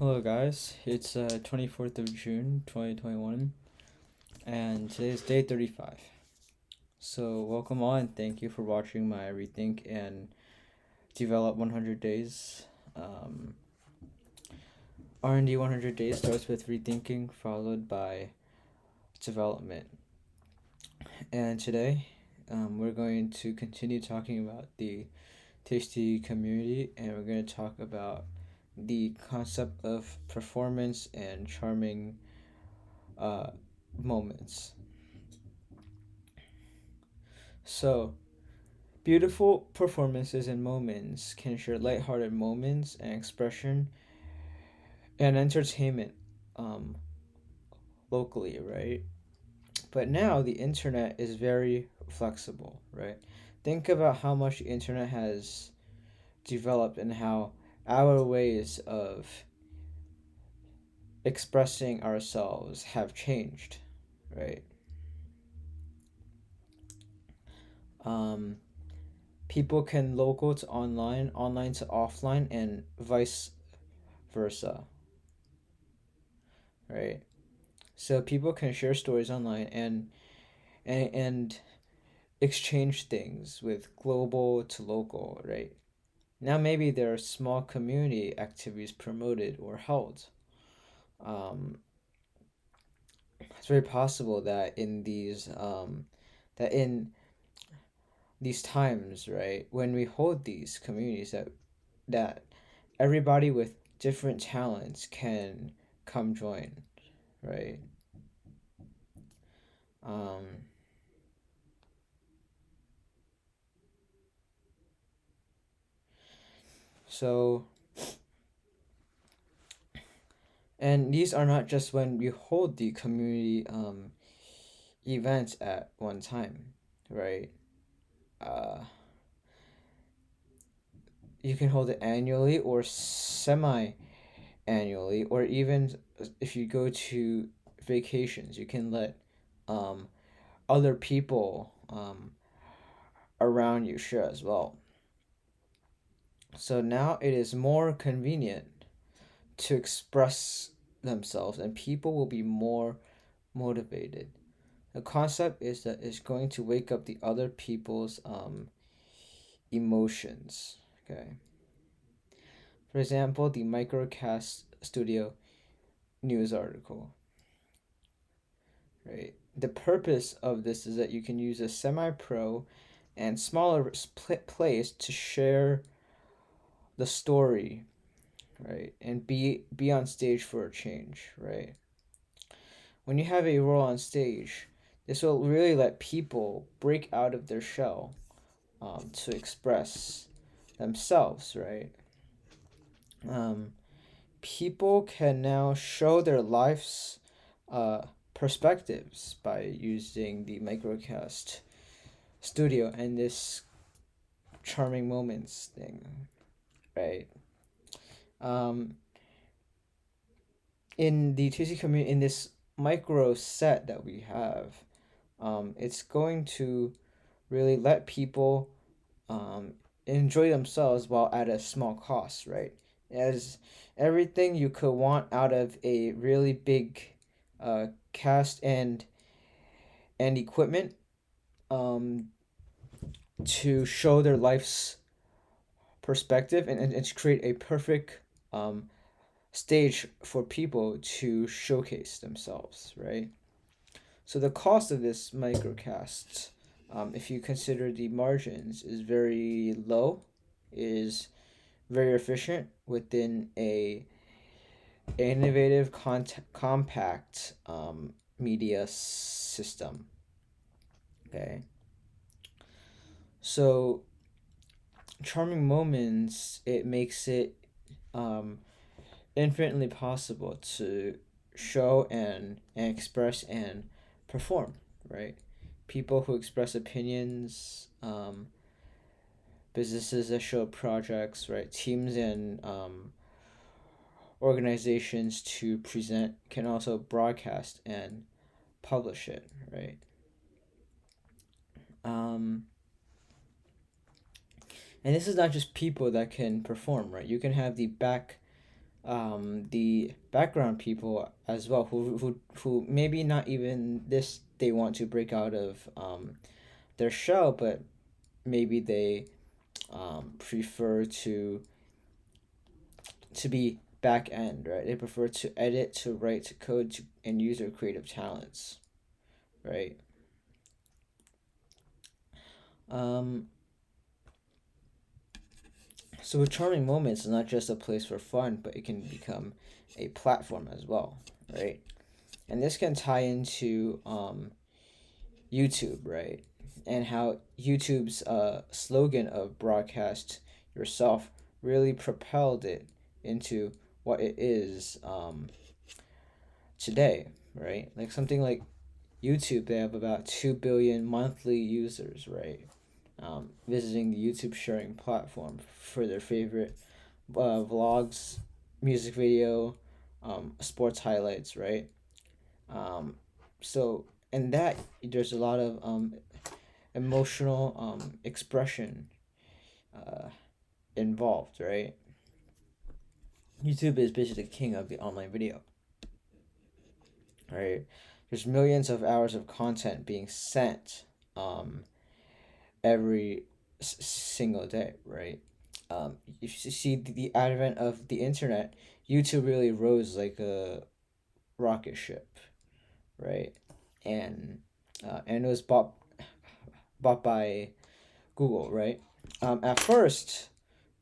Hello guys, it's 24th of June 2021 and today is day 35. So welcome on, thank you for watching my Rethink and Develop 100 Days. R&D 100 Days starts with rethinking followed by development. And today we're going to continue talking about the tasty community and we're going to talk about the concept of performance and charming uh, moments. So, beautiful performances and moments can share lighthearted moments and expression and entertainment um, locally, right? But now the internet is very flexible, right? Think about how much the internet has developed and how our ways of expressing ourselves have changed, right? Um, People can local to online, online to offline, and vice versa, right? So people can share stories online and exchange things with global to local, right? Now maybe there are small community activities promoted or held. Um, it's very possible that in these times, right, when we hold these communities, that everybody with different talents can come join, right? Um, so and these are not just when we hold the community events at one time, right? Uh, you can hold it annually or semi annually, or even if you go to vacations, you can let um, other people around you share as well. So now it is more convenient to express themselves, and people will be more motivated. The concept is that it's going to wake up the other people's emotions. Okay. For example, the Microcast Studio news article. Right. The purpose of this is that you can use a semi-pro and smaller place to share the story, right, and be on stage for a change, right. When you have a role on stage, this will really let people break out of their shell to express themselves, right? Um, People can now show their life's uh, perspectives by using the microcast studio and this charming moments thing, right? Um, in the TC community, in this micro set that we have, it's going to really let people um, enjoy themselves while at a small cost, right? As everything you could want out of a really big cast and equipment um, to show their life's perspective and to create a perfect um, stage for people to showcase themselves, right? So the cost of this microcast, if you consider the margins, is very low, is very efficient within a innovative compact media system. Okay, so charming moments, it makes it um, infinitely possible to show and express and perform, right? People who express opinions, businesses that show projects, right? Teams and organizations to present can also broadcast and publish it, right? Um, and this is not just people that can perform, right? You can have the the background people as well who maybe not even this they want to break out of their shell, but maybe they prefer to be back end, right? They prefer to edit, to write, to code, and use their creative talents, right? Um, so charming moments is not just a place for fun, but it can become a platform as well, right? And this can tie into YouTube, right? And how YouTube's slogan of broadcast yourself really propelled it into what it is today, right? Like something like YouTube, they have about 2 billion monthly users, right? Visiting the YouTube sharing platform for their favorite vlogs, music video, sports highlights, right? Um, so, in that, there's a lot of emotional expression uh, involved, right? YouTube is basically the king of the online video, right? There's millions of hours of content being sent um, every single day, right? You see the advent of the internet, YouTube really rose like a rocket ship, right? And it was bought by Google, right? At first,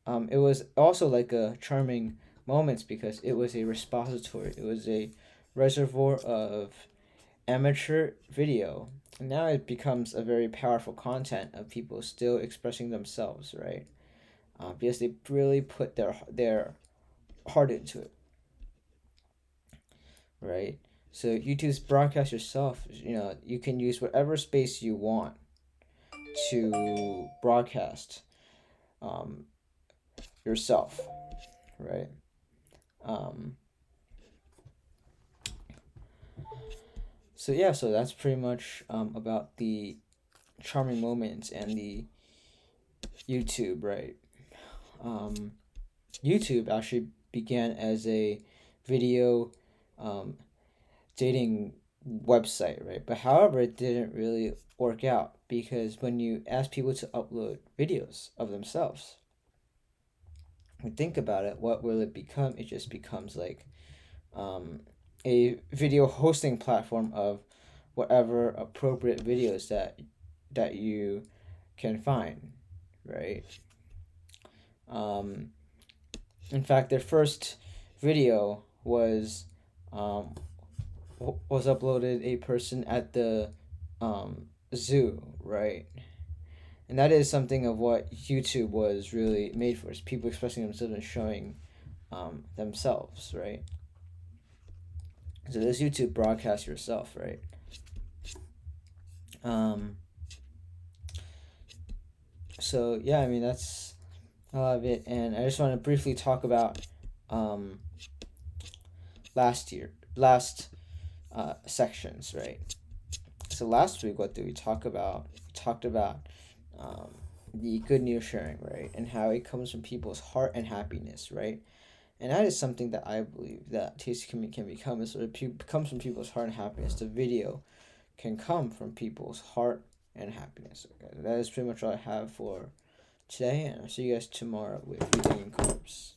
it was also like a charming moments because it was a repository. It was a reservoir of amateur video. And now it becomes a very powerful content of people still expressing themselves, right? Because they really put their heart into it, right? So YouTube's broadcast yourself. You can use whatever space you want to broadcast um, yourself, right? Um, so yeah, so that's pretty much about the charming moments and the YouTube, right? Um, YouTube actually began as a video um, dating website, right? But however, it didn't really work out because when you ask people to upload videos of themselves, and think about it, what will it become? It just becomes like um, a video hosting platform of whatever appropriate videos that you can find, right? Um, in fact, their first video um, was uploaded a person at the zoo, right? And that is something of what YouTube was really made for, is people expressing themselves and showing themselves, right? So this YouTube broadcast yourself, right? Um, so yeah, I mean that's a lot of it, and I just want to briefly talk about um, last sections, right? So last week, what did we talk about? We talked about um, the good news sharing, right, and how it comes from people's heart and happiness, right? And that is something that I believe that taste can become, is sort of comes from people's heart and happiness. The video can come from people's heart and happiness. Okay? That is pretty much all I have for today, and I'll see you guys tomorrow with Reading Corpse.